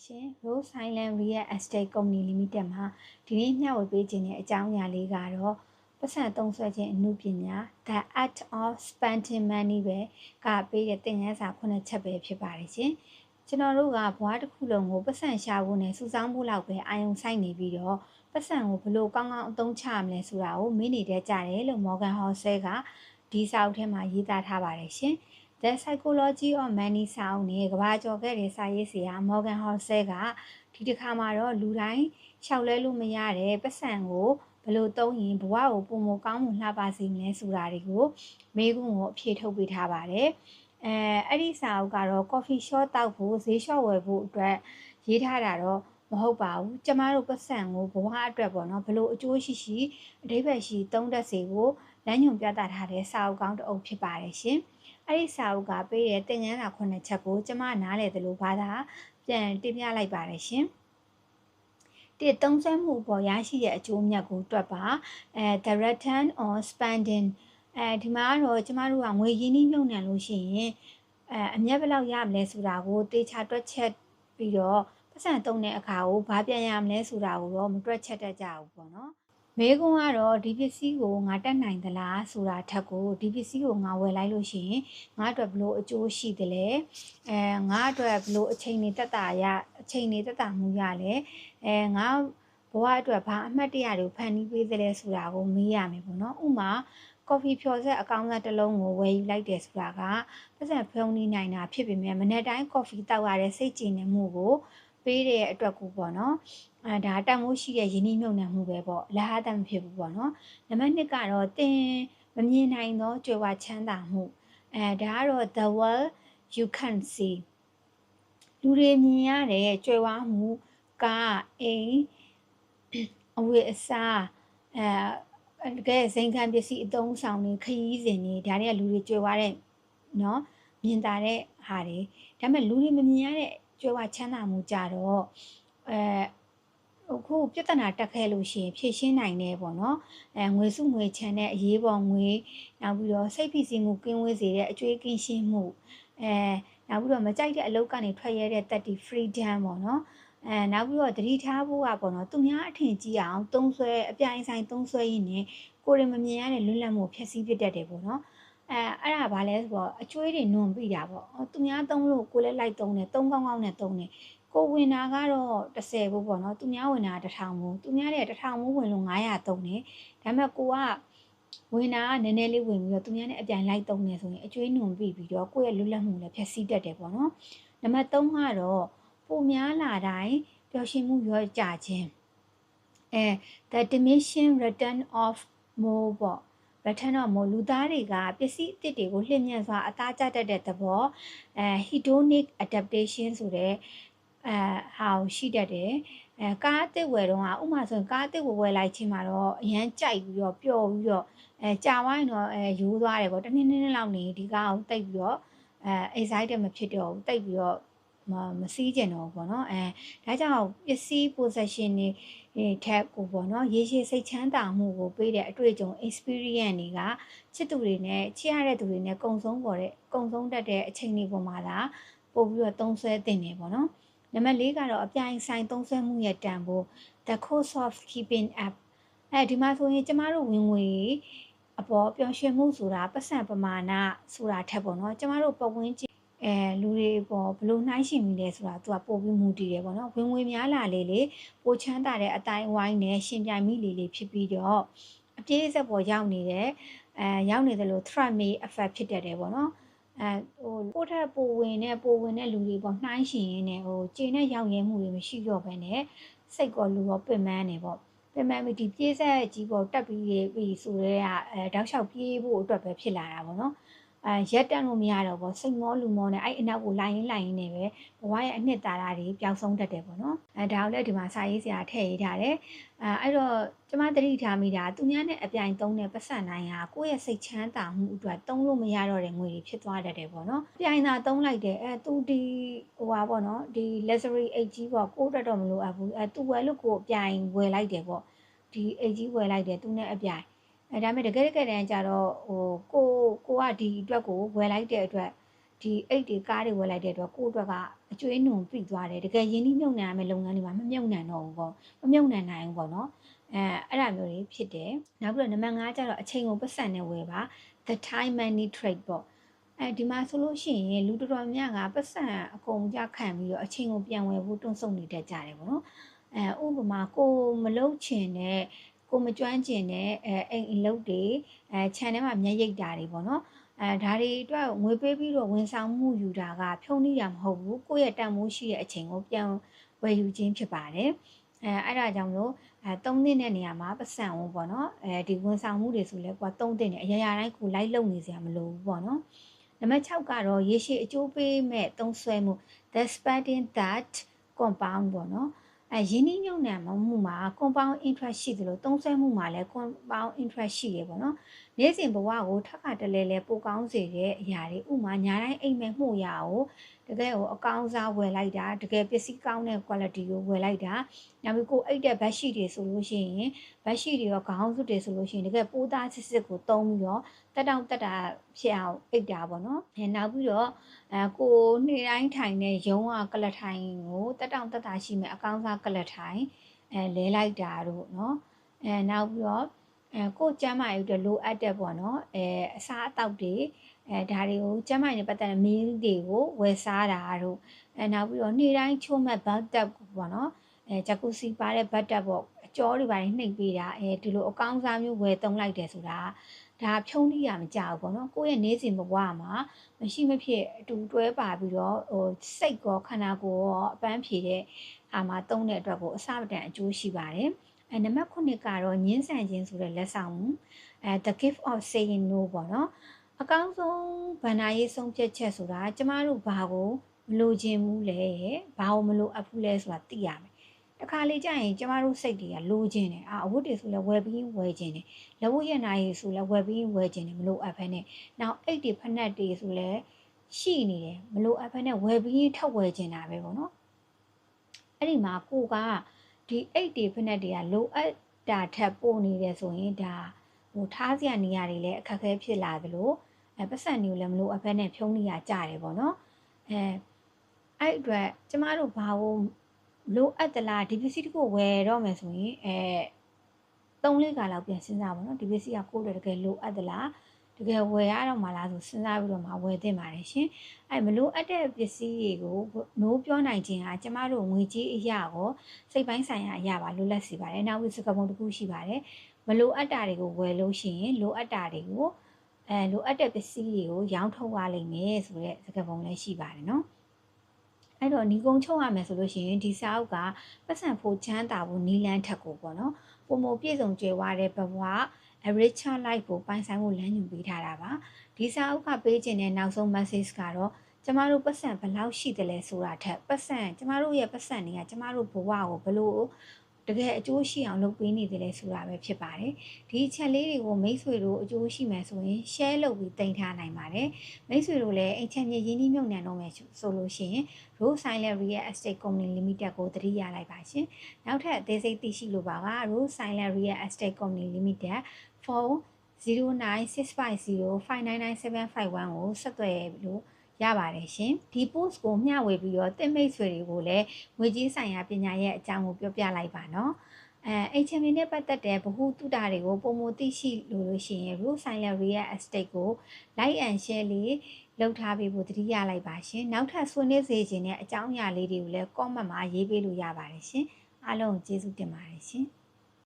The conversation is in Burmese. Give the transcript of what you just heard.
ရှင် Rose Island Real Estate Company Limited မှာဒီနေ့မျှဝေပေးခြင်းတဲ့အကြောင်းအရာလေးကတော့ပတ်စံသုံးစွဲခြင်းအမှုပညာ The Art of Spending Money ပဲကပေးတဲ့သင်ခန်းစာ9ချက်ပဲဖြစ်ပါတယ်ရှင်ကျွန်တော်တို့ကဘဝတစ်ခုလုံးကိုပတ်စံရှာဖို့နဲ့စုဆောင်းဖို့လောက်ပဲအာရုံစိုက်နေပြီးတော့ပတ်စံကိုဘလို့ကောင်းကောင်းအသုံးချရမလဲဆိုတာကိုမေ့နေတတ်ကြတယ်လို့ Morgan Housel ကဒီစာအုပ်ထဲမှာရေးသားထားပါတယ်ရှင်The Psychology of Money စာအုပ်နဲ့ကမ္ဘာကျော်ခဲ့တဲ့စာရေးဆရာ Morgan Housel ကဒီတစ်ခါမှာတော့လူတိုင်းရှောက်လဲလို့မရတဲ့ပတ်စံကိုဘယ်လိုသုံးရင်ဘဝကိုပုံမကောင်းမှုလှပစေမလဲဆိုတာတွေကိုမေးခွန်းကိုအဖြေထုတ်ပေးထားပါတယ်အဲ့ဒီစာအုပ်ကတော့ coffee shop တောက်ဖို့ဈေးလျှော့ဝယ်ဖို့အတွက်ရေးထားတာတော့မဟုတ်ပါဘူးကျမတို့ပတ်စံကိုဘဝအတွက်ပေါ့နော်ဘလို့အကျိုးရှိရှိအဓိပ္ပာယ်ရှိသုံးတတ်စေကိုလမ်းညွှန်ပြသထားတဲ့စာအုပ်ကောင်းတစ်အုပ်ဖြစ်ပါတယ်ရှင်အဲ့ဒီစာအုပ်ကပေးတဲ့သင်ခန်းစာ9ချက်ကိုကျမနားလည်သလိုဘာသာပြန်တင်ပြလိုက်ပါတယ်ရှင်တစ်သုံးစွဲမှုပေါ်ရရှိတဲ့အကျိုးမြတ်ကိုတွက်ပါthe return on spending ဒီမှာတော့ကျမတို့ကငွေရင်းနှီးမြှုပ်နှံလို့ရှိရင်အမြတ်ဘယ်လောက်ရမလဲဆိုတာကိုတေချာတွက်ချက်ပြီးတော့ပတ်စံသုံးတဲ့အခါကိုဘာပြန်ရမလဲဆိုတာကိုတော့မတွက်ချက်တတ်ကြဘူးပေါ့နော်မေကွန်းကတော့ဒီပစ္စည်းကိုငါတက်နိုင်သလားဆိုတာထက်ကိုဒီပစ္စည်းကိုငါဝယ်လိုက်လို့ရှိရင်ငါအတွက်ဘလို့အကျိုးရှိသလဲငါအတွက်ဘလို့အချိန်နေတက်တာမှုရလဲငါဘဝအတွက်ဘာအမှတ်တရတွေဖန်တီးပေးသလဲဆိုတာကိုမေးရမယ်ပေါ့နော်ဥမာကော်ဖီဖြော်ဆက်အကောင်းစားတစ်လုံးကိုဝယ်ယူလိုက်တယ်ဆိုတာကပတ်စံဖုံးနေနိုင်တာဖြစ်ပေမဲ့မနေ့တိုင်းကော်ဖီတောက်ရတဲ့စိတ်ကြည်နေမှုကိုပေးတဲ့အတွက်ကိုပေါ့နော်ဒါတန်မိုးရှိတဲ့ယင်းနှိမ့်မြုံနှံမှုပဲပေါ့လဟတမဖြစ်ဘူးပေါ့နော်နံပါတ်2ကတော့တင်မမြင်နိုင်သောကြွယ်ဝချမ်းသာမှုဒါကတော့ the world you can see လူတွေမြင်ရတဲ့ကြွယ်ဝမှုကအိမ်အဝတ်အစားတကယ်ဇိမ်ခံပစ္စည်းအသုံးဆောင်တွေခရီးစဉ်တွေဒါတွေကလူတွေကြွယ်ဝတဲ့နော်မြင်သာတဲ့ဟာတွေဒါပေမဲ့လူတွေမမြင်ရတဲ့ကြွယ်ဝချမ်းသာမှုကြတော့အခုပြဿနာတက်ခဲ့လို့ရှိရင်ဖြည့်ရှင်းနိုင်တယ်ပေါ့နော်ငွေစုငွေချမ်းတဲ့အရေးပေါ်ငွေနောက်ပြီးတော့စိတ်ဖိစီးမှုကင်းဝေးစေတဲ့အကျွေးကင်းရှင်းမှုနောက်ပြီးတော့မကြိုက်တဲ့အလုပ်ကနေထွက်ရတဲ့တက်တီ freedom ပေါ့နော်နောက်ပြီးတော့တတိထားဖို့ကပေါ့နော်သူများအထင်ကြီးအောင်သုံးဆွဲအပြိုင်ဆိုင်သုံးဆွဲရင်းနဲ့ကိုယ်ရင်မမြင်ရတဲ့လွတ်လပ်မှုဖျက်ဆီးဖြစ်တတ်တယ်ပေါ့နော်အဲ့ဒါဘာလဲဆိုတော့အကျွေးတွေနွန်ပြီးတာပေါ့သူများသုံးလို့ကိုယ်လည်းလိုက်သုံးတယ်သုံးကောင်းကောင်းနဲ့သုံးတယ်ကိုဝင်တာကတော့30ဘူးပေါ့နော်သူများဝင်တာ1000ဘူးသူများတဲ့1000ဘူးဝင်လို့900သုံးတယ်ဒါပေမဲ့ကိုကဝင်တာကနည်းနည်းလေးဝင်ပြီးတော့သူများနဲ့အပြိုင်လိုက်သုံးနေဆိုရင်အကျွေးနွန်ပြီးတော့ကိုယ့်ရဲ့လွတ်လပ်မှုလည်းဖျက်ဆီးတတ်တယ်ပေါ့နော်နံပါတ်3ကတော့ပိုများလာတိုင်းပျော်ရွှင်မှုရောကြခြင်းthe diminishing return of more ပေါ့ return of more လူသားတွေကပစ္စည်းအသစ်တွေကိုလှည့်မြန်စွာအသားကျတတ်တဲ့သဘောhedonic adaptation ဆိုတဲ့ဟာကိုရှိတတ်တယ်ကားအသစ်ဝယ်တော့ဥမာဆိုရင်ကားအသစ်ကိုဝယ်လိုက်ချင်းမှာတော့အရန်ကြိုက်ပြီးတော့ပျော်ပြီးတော့ကြာဝိုင်းတော့ရိုးသွားတယ်ပေါ့တစ်နှစ်လောက်နေဒီကားကိုတိတ်ပြီးတော့excited မဖြစ်တော့ဘူးတိတ်ပြီးတော့မစီးကျင်တော့ဘူးပေါ့နော်ဒါကြောင့်ပစ္စည်း possession တွေထက်ကိုပေါ့နော်ရေရှည်စိတ်ချမ်းသာမှုကိုပေးတဲ့အတွေ့အကြုံ experience တွေကချစ်သူတွေနဲ့ချစ်ရတဲ့သူတွေနဲ့ကုံဆုံးတတ်တဲ့အချိန်တွေပေါ်မှာသာပို့ပြီးတော့သုံးဆွဲသင့်တယ်ပေါ့နော်နံပါတ်4ကတော့အပြိုင်ဆိုင်သုံးဆွဲမှုရဲ့တန်ဖိုး the cost of keeping up ဒီမှာဆိုရင်ကျမတို့ဝင်ငွေအပေါ်ပျော်ရွှင်မှုဆိုတာပတ်စံပမာဏဆိုတာထက်ပေါ့နော်ကျမတို့ပတ်ဝန်းကျင်လူတွေပေါ်ဘလို့နှိုင်းရှင်မိလဲဆိုတာသူကပို့ပြီးမူတည်တယ်ပေါ့နော်ဝင်ငွေများလာလေပိုချမ်းသာတဲ့အတိုင်းအဝိုင်းနဲ့ရှင်ပြိုင်မိလေဖြစ်ပြီးတော့အပြည့်အစုံပေါ်ရောက်နေတယ်ရောက်နေတယ်လို့ thrust effect ဖြစ်တတ်တယ်ပေါ့နော်ပို့ထက်ပိုဝင်တဲ့လူတွေပေါ့နှိုင်းရှင်ရင်းနဲ့ကျင်းနဲ့ရောက်ရဲမှုတွေမရှိတော့ဘဲနဲ့စိတ်ကောလူရောပင်ပန်းနေပေါ့ပင်ပန်းပြီးဒီပြေးဆက်ကြီးပေါ်တက်ပြီးဆိုရဲတောက်လျှောက်ပြေးဖို့အတွက်ပဲဖြစ်လာတာပေါ့နော်ရက်တန့်လို့မရတော့ဘူးစိတ်မောလူမောနဲ့အဲ့အနောက်ကိုလိုက်ရင်းနဲ့ပဲဘဝရဲ့အနှစ်သာရတွေပျောက်ဆုံးတတ်တယ်ပေါ့နော်ဒါကိုလည်းဒီမှာစာရေးစရာထည့်ရေးထားတယ်အဲ့တော့ကျမသတိထားမိတာသူများနဲ့အပြိုင်သုံးတဲ့ပတ်စံတိုင်းဟာကိုယ့်ရဲ့စိတ်ချမ်းသာမှုအတွက်သုံးလို့မရတော့တဲ့ငွေတွေဖြစ်သွားတတ်တယ်ပေါ့နော်ပြိုင်သာသုံးလိုက်တယ်သူဒီပေါ့နော်ဒီ luxury အိတ်ကြီးပေါ့ကိုယ့်အတွက်တော့မလိုအပ်ဘူးသူဝယ်လို့ကိုအပြိုင်ဝယ်လိုက်တယ်ပေါ့ဒီအိတ်ကြီးဝယ်လိုက်တယ်သူနဲ့အပြိုင်ဒါပေမဲ့တကယ်တမ်းကျတော့ကိုကဒီအတွက်ကိုဝယ်လိုက်တဲ့အတွက် ဒီအိတ်တွေကားတွေဝယ်လိုက်တဲ့အတွက်ကိုယ့်အတွက်ကအကျွေးနုံပြိသွားတယ်တကယ်ရင်းနှီးမြှုပ်နှံရမယ့်လုပ်ငန်းတွေမှာမမြှုပ်နှံတော့ဘူးပေါ့မမြှုပ်နှံနိုင်ဘူးပေါ့နော်အဲ့ဒါမျိုးတွေဖြစ်တယ်နောက်ပြီးတော့နံပါတ်5ကျတော့အချိန်ကိုပတ်စံနဲ့ဝယ်ပါ the time money trade ပေါ့ဒီမှာဆိုလို့ရှိရင်လူတော်တော်များကပတ်စံအကုန်ကြခံပြီးတော့အချိန်ကိုပြန်ဝယ်ဖို့တွန့်ဆုတ်နေတတ်ကြတယ်ပေါ့နော်ဥပမာကိုမလုပ်ချင်တဲ့ကိုမကျွမ်းကျင်တဲ့အိမ်အလုပ်တွေခြံထဲမှာမျက်ရိပ်တာတွေပေါ့နော်ဒါတွေအတွက်ငွေပေးပြီးတော့ဝန်ဆောင်မှုယူတာကဖြုံးနေတာမဟုတ်ဘူးကိုယ့်ရဲ့တန်ဖိုးရှိတဲ့အချိန်ကိုပြန်ဝယ်ယူခြင်းဖြစ်ပါတယ်အဲ့ဒါကြောင့်လို့3နှစ်တဲ့နေရာမှာပတ်စံဝင်ပေါ့နော်ဒီဝန်ဆောင်မှုတွေဆိုလဲကွာ3နှစ်နဲ့အရာရာတိုင်းကိုလိုက်လုံနေစရာမလိုဘူးပေါ့နော်နံပါတ်6ကတော့ရေရှည်အကျိုးပေးမဲ့သုံးစွဲမှု the spending that compound ပေါ့နော်ရင်းနှီးမြှုပ်နှံမှုမှာ compound interest ရှိသလိုသုံးစွဲမှုမှာလည်း compound interest ရှိရပေါ့နော်နေ့စဉ်ဘဝကိုထပ်ခါတလဲလဲပိုကောင်းစေတဲ့အရာတွေဥမာညာတိုင်းအိမ်မက်မှုရအောင်တကယ်ကိုအကောင်းစားဝယ်လိုက်တာတကယ်ပစ္စည်းကောင်းတဲ့ quality ကိုဝယ်လိုက်တာနောက်ပြီးကိုအိတ်တဲ့ဘက်ရှိတွေဆိုလို့ရှိရင်ဘက်ရှိတွေရောခေါင်းစွပ်တွေဆိုလို့ရှိရင်တကယ်ပိုးသားစစ်ကိုသုံးပြီးတော့တက်တောင့်တက်တာဖြစ်အောင်အိတ်တာပေါ့နော်နောက်ပြီးတော့ကိုနေ့တိုင်းထိုင်တဲ့ရုံးကကလထိုင်ကိုတက်တောင့်တက်တာရှိမယ်အကောင်းစားကလထိုင်လဲလိုက်တာတို့နော်နောက်ပြီးတော့ကိုကျမ်းမာရေးအတွက်လိုအပ်တဲ့ပေါ့နော်အစားအသောက်တွေဒါတွေကိုကျမ်းမာရေးနဲ့ပတ်သက်တဲ့ meal တွေကိုဝယ်စားတာတို့နောက်ပြီးတော့နေ့တိုင်းချိုးမဲ့ bath tub ပေါ့နော်ဂျကူစီပါတဲ့ bath tub ပေါ့အကျော်တွေပိုင်းနှိပ်ပေးတာဒီလိုအကောင်းစားမျိုးဝယ်သုံးလိုက်တယ်ဆိုတာဒါဖြုံးတိရမကြောက်ဘူးပေါ့နော်ကိုယ့်ရဲ့နေ့စဉ်ဘဝမှာမရှိမဖြစ်အတူတွဲပါပြီးတော့စိတ်ကောခန္ဓာကိုယ်ရောအပန်းဖြေတဲ့အာမှာသုံးတဲ့အတွက်ကိုအစမတန်အကျိုးရှိပါတယ်နံပါတ်9ကတော့ညှင်းဆန်ခြင်းဆိုတဲ့လက်ဆောင်မှုthe gift of saying no ပေါ့နော်အကောင်းဆုံးဗန္ဒာရေးဆုံးဖြတ်ချက်ဆိုတာကျမတို့ဘာကိုမလိုချင်ဘူးလဲဘာကိုမလိုအပ်ဘူးလဲဆိုတာသိရမယ်တခါလေကြာရင်ကျမတို့စိတ်တွေကလိုချင်တယ်အဝတ်တွေဆိုလဲဝယ်ပြီးဝယ်ချင်တယ်လက်ဝတ်ရနာရီဆိုလဲဝယ်ပြီးဝယ်ချင်တယ်မလိုအပ်ဘဲနဲ့နောက်အိတ်တွေဖက်နှက်တွေဆိုလဲရှိနေတယ်မလိုအပ်ဘဲနဲ့ဝယ်ပြီးထပ်ဝယ်ချင်တာပဲပေါ့နော်အဲ့ဒီမှာကိုကဒီအိတ်တွေဖက်နှက်တွေကလိုအပ်တာထက်ပိုနေတယ်ဆိုရင်ဒါထားစရာနေရာတွေလည်းအခက်အခဲဖြစ်လာသလိုပတ်စံမျိုးလည်းမလိုအပ်ဘဲနဲ့ဖြုံးနေရကြတယ်ပေါ့နော်အဲ့အတွက်ကျမတို့ဘာလို့လိုအပ်သလားဒီပစ္စည်းတစ်ခုဝယ်တော့မယ်ဆိုရင်3-4ခါလောက်ပြန်စဉ်းစားပါတော့ဒီပစ္စည်းကကိုယ့်အတွက်တကယ်လိုအပ်သလားတကယ်ဝယ်ရတော့မှလားဆိုစဉ်းစားပြီးတော့မှဝယ်သင့်ပါတယ်ရှင်မလိုအပ်တဲ့ပစ္စည်းတွေကိုနိုးပြောနိုင်ခြင်းဟာကျမတို့ငွေကြေးအရာကိုစိတ်ပိုင်းဆိုင်ရာအရာပါလိုလက်စီပါတယ်နောက်ပြီးစကားပုံတစ်ခုရှိပါတယ်မလိုအပ်တာတွေကိုဝယ်လို့ရှိရင်လိုအပ်တာတွေကိုလိုအပ်တဲ့ပစ္စည်းတွေကိုရောင်းထုတ်ရလိမ့်မယ်ဆိုတဲ့စကားပုံလည်းရှိပါတယ်နော်အဲ့တော့ညီကုန်းချုပ်ရမယ်ဆိုလို့ရှိရင်ဒီစာအုပ်ကပတ်စံဖို့ချမ်းသာဖို့နီလန်းထက်ကိုပေါ့နော်ပုံမပြည့်စုံကြွယ်ဝတဲ့ဘဝ richer life ကိုပိုင်ဆိုင်ဖို့လမ်းညွှန်ပေးထားတာပါဒီစာအုပ်ကပေးခြင်းတဲ့နောက်ဆုံး message ကတော့ကျမတို့ပတ်စံဘယ်လောက်ရှိတယ်လဲဆိုတာထက်ပတ်စံကျမတို့ရဲ့ပတ်စံတွေကကျမတို့ဘဝကိုဘလို့တကယ်အကျိုးရှိအောင်လုပ်ပေးနေတယ်လဲဆိုတာပဲဖြစ်ပါတယ်ဒီချက်လေးတွေကိုမိတ်ဆွေတို့အကျိုးရှိမယ်ဆိုရင် share လုပ်ပြီးတင်ထားနိုင်ပါတယ်မိတ်ဆွေတို့လည်းအိမ်ချမ်းမြေရင်းနှီးမြှုပ်နှံတော့မယ်ဆိုလို့ရှိရင် Rose Silent Real Estate Company Limited ကိုသတိရလိုက်ပါရှင်နောက်ထပ်အသေးစိတ်သိရှိလိုပါက Rose Silent Real Estate Company Limited phone 0965059971ကိုဆက်သွယ်လို့ရပါတယ်ရှင်ဒီ post ကိုမျှဝေပြီးတော့တင်မိတ်ဆွေတွေကိုလည်းငွေကြေးဆိုင်ရာပညာရဲ့အကြောင်းကိုပြောပြလိုက်ပါနော်HMA နဲ့ပတ်သက်တဲ့ဗဟုသုတတွေကိုပုံမသိရှိလို့ရှိရင် Rose Silent Real Estate ကို like and share လေးလုပ်ထားပေးဖို့တတိယလိုက်ပါရှင်နောက်ထပ်ဆွေးနွေးစေချင်တဲ့အကြောင်းအရာလေးတွေကိုလည်း comment မှာရေးပေးလို့ရပါတယ်ရှင်အားလုံးကျေးဇူးတင်ပါတယ်ရှင်